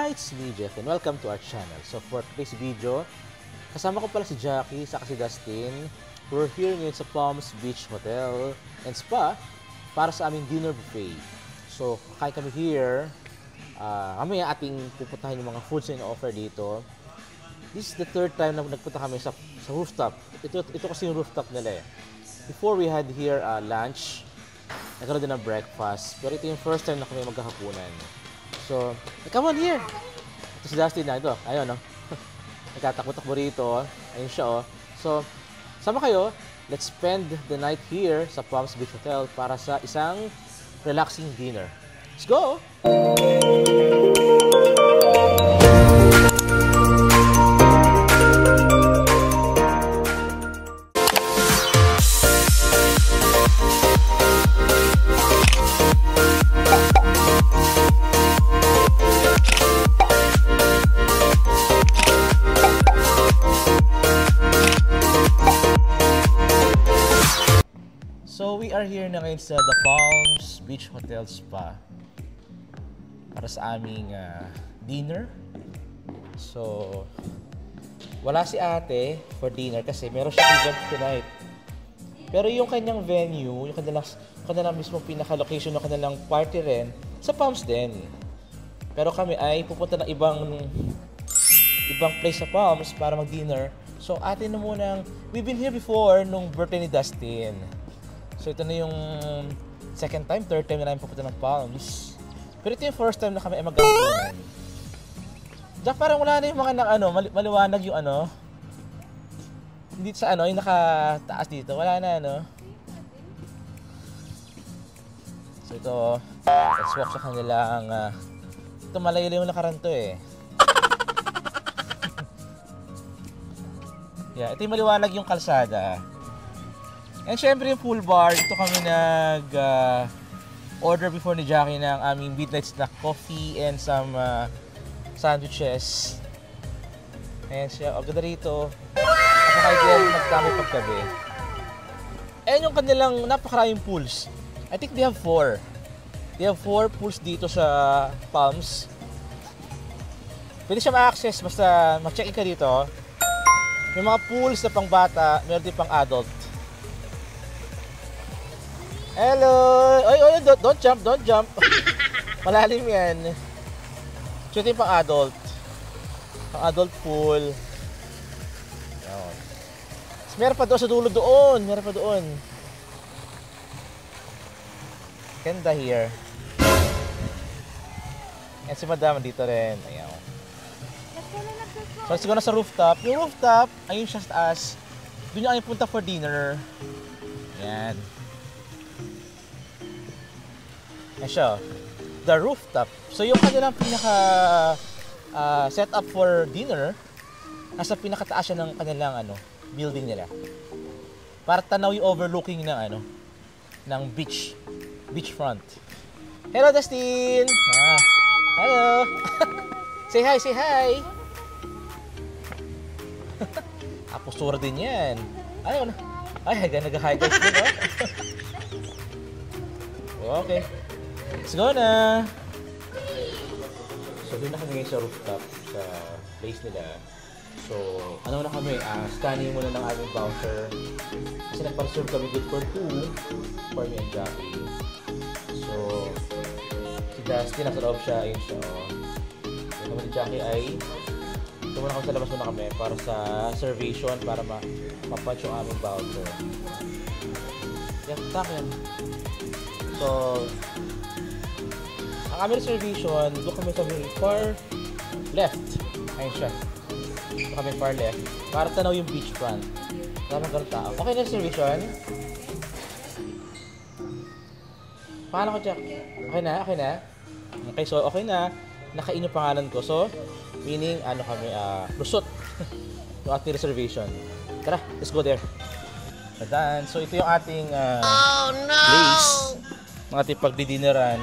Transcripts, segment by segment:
Hi, it's me, Jeff, and welcome to our channel. So for today's video, kasama ko pala si Jackie, saka si Dustin. We're here ngayon sa Palms Beach Hotel and Spa para sa aming dinner buffet. So kakain kami here. Mamaya ating pupuntahan yung mga foods na in-offer dito. This is the third time na nagpunta kami sa rooftop. Ito kasi yung rooftop nila eh. Before we had here lunch, nagkaroon din ng breakfast. Pero ito yung first time na kami magkakapunan. So, come on here! Ito si Dustin na ito. Ayun, no? Nagtatakbo-takbo rito. Ayun siya, oh. So, sama kayo. Let's spend the night here sa Palms Beach Hotel para sa isang relaxing dinner. Let's go! So we are here na ngayon sa The Palms Beach Hotel Spa para sa aming dinner. So wala si ate for dinner kasi meron siya event tonight. Pero yung kanyang venue, yung kanilang mismo pinaka-location ng kanilang party rin sa Palms din. Pero kami ay pupunta ng ibang place sa Palms para mag-dinner. So atin na munang, we've been here before nung birthday ni Dustin. So ito na yung second time, third time na namin pupunta ng Palms. Pero ito yung first time na kami ay mag-ampunan. Diyan parang wala na yung mga maliwanag yung hindi sa yung nakataas dito. Wala na So ito, let's walk sa kanilang, ito malayo yung lakaran to eh. Yeah, ito yung maliwanag yung kalsada. And syempre yung pool bar, dito kami order before ni Jackie ng aming midnight snack coffee and some sandwiches. Ayan siya, ang ganda rito. At saka ideal magtami paggabi. And yung kanilang napakaraming pools. I think they have 4. They have 4 pools dito sa Palms. Pwede siya ma-access, basta mag-check-in ka dito. May mga pools na pang bata, meron din pang adult. Hello! Oy, don't jump. Malalim yan. So ito yung pang adult. Pang adult pool. Ayan. Meron pa doon sa dulo doon. Meron pa doon. Ganda here. And si madam dito rin. Ayan. So siguro na sa rooftop. Yung rooftop, ayun siya sa taas. Doon yung punta for dinner. Ayan. Ayan siya, the rooftop. So yung kanilang pinaka setup for dinner, nasa pinakataas siya ng kanilang building nila. Para tanaw yung overlooking ng ng beachfront. Hello Dustin. Hello. Say hi. Postura din yan. Ayun. Ay, nag-high guys din, Okay. Let's go na! So, doon na kami ngayon sa rooftop, sa place nila. So, na kami, scanning muna ng aming voucher. Kasi nagpa-reserve kami good for 2 for me and Jackie. So, si Dustin, nasa loob siya, ayun siya. Yung naman ni Jackie ay ito muna kami sa labas muna kami para sa reservation, para ma-punch yung aming voucher. Yan, takin. So, ang aming reservation, doon kami sa far left. Ayun siya. Doon kami far left. Para tanaw yung beachfront. Tama ka tao. Okay na reservation? Paano ko, Jack? Okay na? Okay, so okay na. Nakain yung pangalan ko. So, meaning, kami, lusot. Yung ating reservation. Tara, let's go there. So, ito yung ating place. Ang ating pagdidinneran.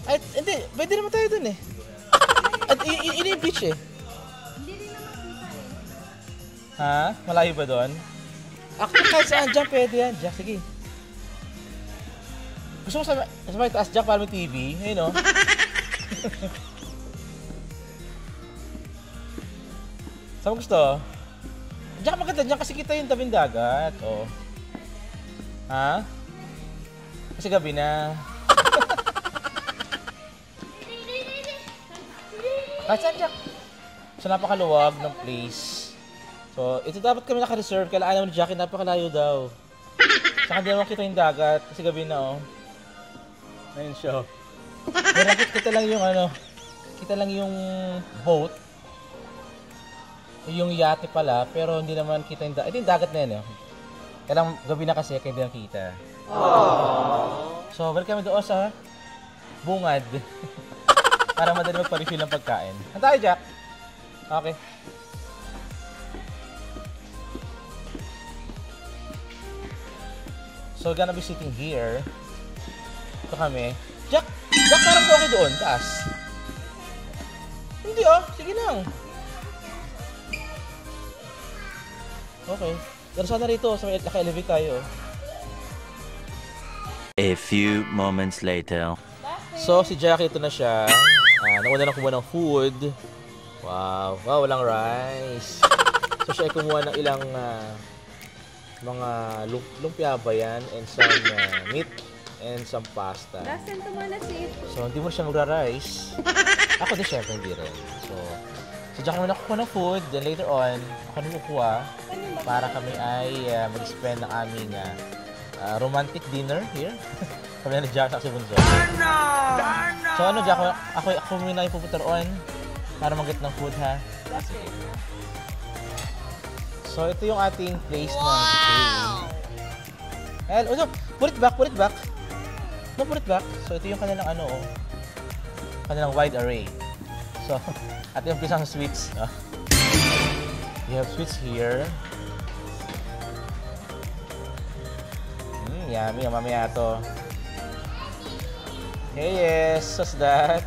Ay, hindi. Pwede naman tayo dun eh. At yun yung beach eh. Hindi rin naman kita eh. Ha? Malayo ba doon? Actually, kahit saan dyan, pwede yan. Jack, sige. Gusto mo sa may taas, Jack, para may TV? Ayun o. Saan mo gusto? Diyan ka maganda, diyan kasi kita yung tabing dagat. Oh. Ha? Kasi gabi na. Kahit saan Jack? So napakaluwag ng place. So ito dapat kami naka-reserve. Kailangan naman ni Jackie, napakalayo daw. Saka hindi naman kita yung dagat kasi gabi na oh. Ayun siya. Pero kita lang yung ano, kita lang yung boat. Yung yate pala, pero hindi naman kita yung dagat. Ito yung dagat na yan eh. Kailang gabi na kasi, kaya hindi nakita. So, balik kami doon sa bungad. Para madali magpa-refill ng pagkain. Handa tayo, Jack? Okay. So, we're gonna be sitting here. Ito kami. Jack! Jack, parang okay doon, taas. Hindi oh, sige lang. Okay. Pero sana rito, sa naka-elevate tayo. A few moments later. So, si Jackie, ito na siya. Nauna na kumuha ng food. Wow. Wow, walang rice. So, siya ay kumuha ng ilang mga lumpia ba yan and some meat and some pasta. Dustin, tumana seat. So, hindi mo na siya magra-rice. Ako din syempre hindi rin. So, si Jackie muna kukuha ng food. Then later on, ako na kukuha para kami ay mag-spend ng aming romantic dinner here. Kami na ni Jack sa si Bunso. So ano Jack, ako muna yung pupunta roon para mag-get ng food ha. Sige. So ito yung ating place ng stay. Oh no, put it back. No, put it back. So ito yung kanilang ano oh. Kanilang wide array. So, at yung pisang sweets. You have sweets here. Yummy. Mamaya to. Hey, yes. What's that?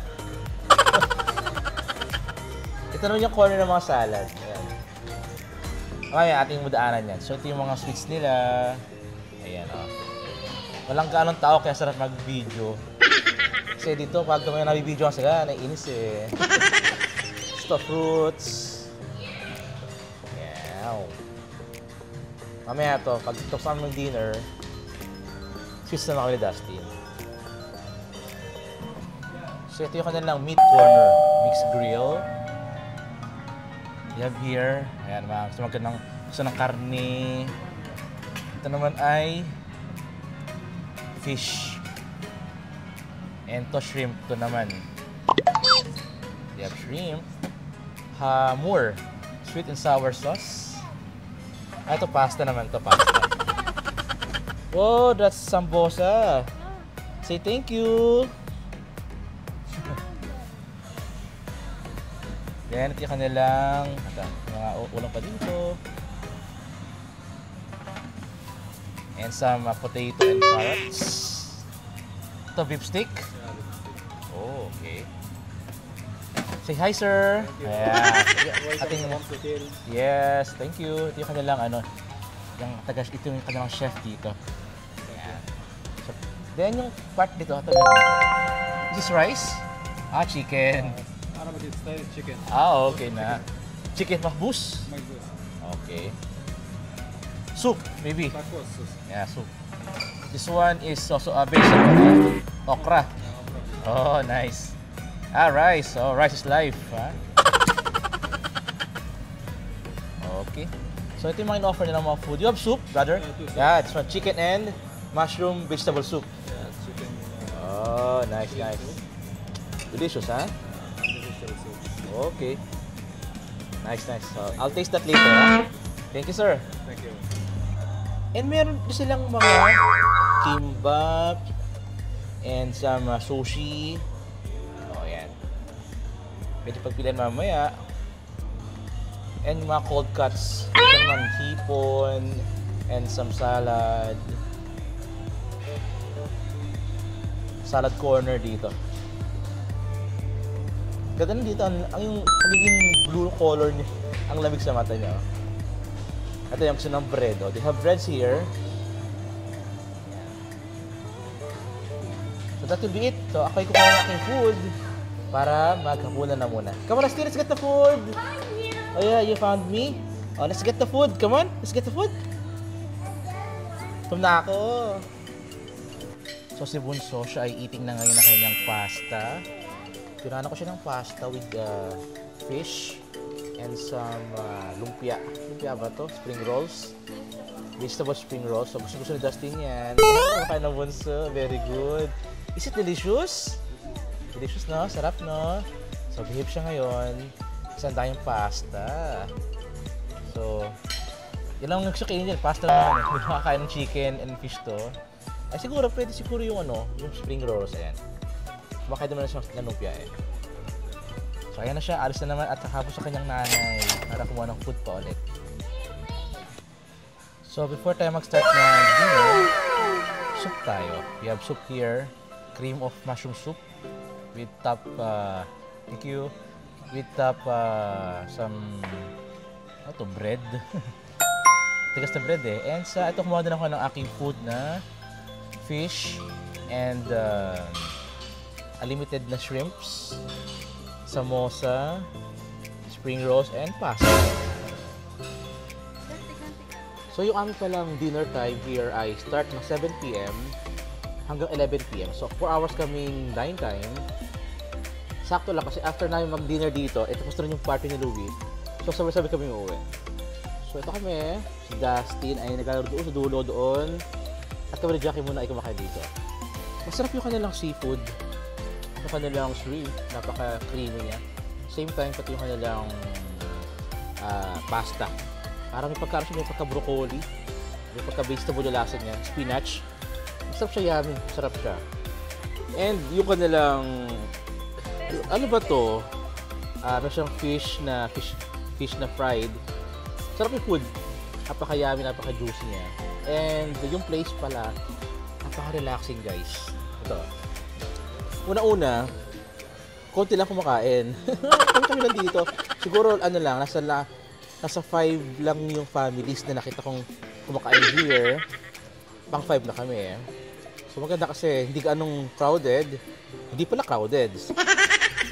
Ito naman yung corner ng mga salad. Ayan. Mamaya ating mudaanan yan. So, ito yung mga sweets nila. Ayan, oh. Walang kaanong tao kaya sarap mag-video. Kasi dito, pag kami nabibidyo sila, naiinis eh. Stuffed fruits. Wow. Mamaya to, pag tapos namin mag-dinner, sweets na kami ni Dustin. So ito yung kanilang meat corner, mixed grill. You have here, ayan mga gusto ng karne. Ito naman ay fish. And to shrimp to naman. You have shrimp. Hamur, sweet and sour sauce. Ito pasta naman to, pasta. Oh, that's sambosa. Say thank you. Then, ito yung kanilang mga ulam pa dito. And some potato and carrots. Ito, beef stick. Oh, okay. Say hi, sir. Ayan. Yes, thank you. Ito yung kanilang ito yung kanilang chef dito. So, then yung part dito, is this rice? Chicken. Aromatic style chicken. Okay na. Chicken mahbus? Mahbus. Okay. Soup, maybe? Tacos sauce. Yeah, soup. This one is also based on okra. Oh, nice. Rice. Oh, rice is life. Ha? Okay. So, ito yung mga in-offer nila mga food. You have soup, brother? Yeah, this one, chicken and mushroom vegetable soup. Yeah, chicken. Oh, nice. Delicious, ha? Vegetable soup. Okay. Nice. So, I'll taste that later, ha? Thank you, sir. Thank you. And meron din silang mga kimbap and some sushi. Oh, yan. Pwede pagpilian mamaya. And mga cold cuts. Ito naman hipon and some salad. Salad corner dito. Ganda na dito. Ang yung pagiging blue color niya. Ang lamig sa mata niya. Ito yung gusto ng bread. Oh. They have breads here. So that will be it. So ako ay kukuha ng aking food para maghapunan na muna. Come on, let's get the food! Oh yeah, you found me? Oh, let's get the food. Come on, let's get the food. Tum na ako. So si Bunso, siya ay eating na ngayon na kanyang pasta. Pinano ko siya ng pasta with fish and some lumpia. Lumpia ba to? Spring rolls. Vegetable spring rolls. So gusto ni Dustin yan. Ano kayo ng Bunso? Very good. Is it delicious? Delicious, no? Sarap, no? So behave siya ngayon. Isang tayong pasta. So, yun lang gusto kainin dyan. Pasta naman. Hindi makakain ng chicken and fish to. Ay siguro, pwede siguro yung yung spring rolls. Ayan. Kumakain naman na siya ng lumpia eh. So ayan na siya, alis na naman at kakabos sa kanyang nanay para kumuha ng food pa ulit. So before tayo mag-start ng dinner, soup tayo. We have soup here, cream of mushroom soup with top, thank you, with top some, bread. Tigas na bread eh. And ito kumuha din ako ng aking food na fish and unlimited na shrimps, samosa, spring rolls, and pasta. So yung aming palang dinner time here ay start ng 7 p.m. hanggang 11 p.m. So 4 hours kaming dine time. Sakto lang kasi after namin mag-dinner dito, tapos na rin yung party ni Louie. So sabay-sabay kami uuwi. So ito kami, si Dustin ay naglalaro doon sa dulo doon. At kami ni Jackie muna ay kumakain dito. Masarap yung kanilang seafood. Yung kanilang shrimp, napaka-creamy niya. Same time pati yung kanilang pasta. Parang may pagka-broccoli, may pagka-vegetable na lasa niya, spinach. Masarap siya, yummy, masarap siya. And yung kanilang, ano ba to? Ano siyang fish na fried. Sarap yung food. Napaka-yummy, napaka-juicy niya. And yung place pala, napaka-relaxing guys. Ito. Una-una, konti lang kumakain. Kami lang dito. Siguro, nasa 5 lang yung families na nakita kong kumakain here. Pang 5 na kami. So maganda kasi hindi anong crowded. Hindi pala crowded.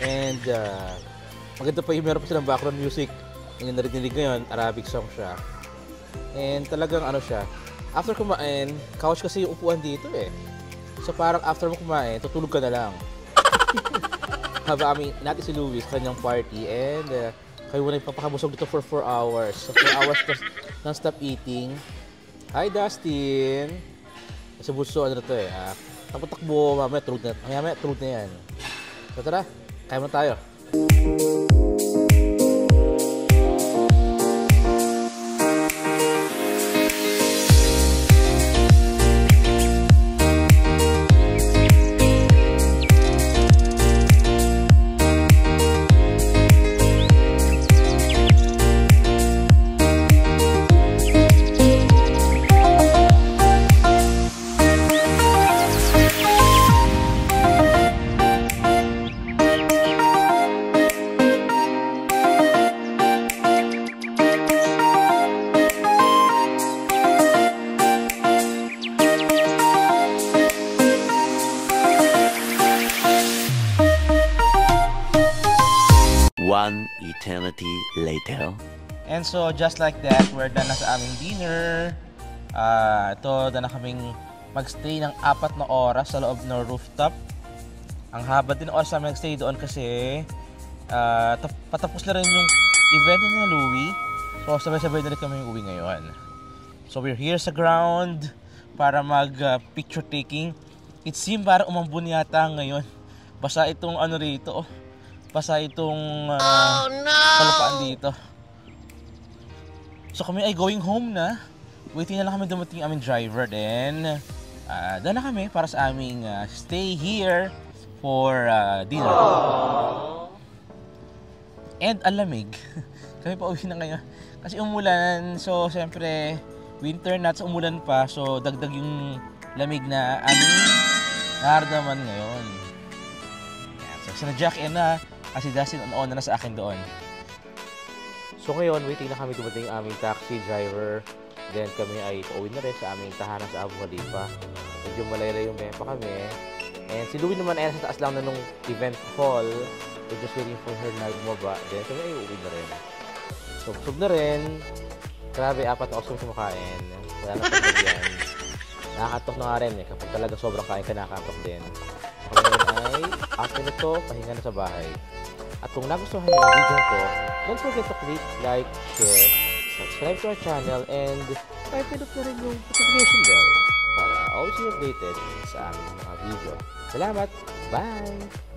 And maganda pa yung meron pa silang background music. Yung narinig ngayon, Arabic song siya. And talagang siya. After kumain, couch kasi yung upuan dito eh. So parang after mo kumain, tutulog ka na lang. Haba natin si Louie sa kanyang party and kayo muna ipapakabusog dito for 4 hours. So 4 hours non-stop eating. Hi Dustin! Kasi buso to eh. Takbo-takbo, mamaya tulog na yan. So tara, kaya mo tayo. One eternity later. And so, just like that, we're done na sa aming dinner. Ito, done na kaming magstay ng 4 na oras sa loob ng rooftop. Ang haba din ng oras namin nagstay doon kasi patapos na rin yung event ni Louie. So, sabay-sabay na rin kami uwi ngayon. So, we're here sa ground para mag-picture taking. It seems parang umambun yata ngayon. Basta itong rito, basta itong kalupaan dito. So kami ay going home na. Waiting na lang kami dumating yung aming driver. Then, doon na kami para sa aming stay here for dinner. And ang lamig. Kami pa uwi na ngayon. Kasi umulan. So, siyempre, winter na at umulan pa. So, dagdag yung lamig na aming nararamdaman ngayon. Yan. So, sina Jack na kasi Dustin on na sa akin doon. So ngayon, waiting na kami dumating ang aming taxi driver. Then kami ay pauwi na rin sa aming tahanan sa Abu Khalifa. Medyo malayo yung pa kami. And si Louie naman ay nasa taas lang na nung event hall. We're just waiting for her na bumaba. Then kami ay uuwi na rin. Busog na rin. Grabe, 4 na kusog kumakain. Wala na pagbagyan. Nakakatok na nga rin eh. Kapag talaga sobrang kain ka, nakakatok din. Ako ngayon ay, after nito, pahinga na sa bahay. At kung nagustuhan niyo ang video ko, don't forget to click like, share, subscribe to our channel, and pindot na rin yung notification bell para always be updated sa aming mga video. Salamat! Bye!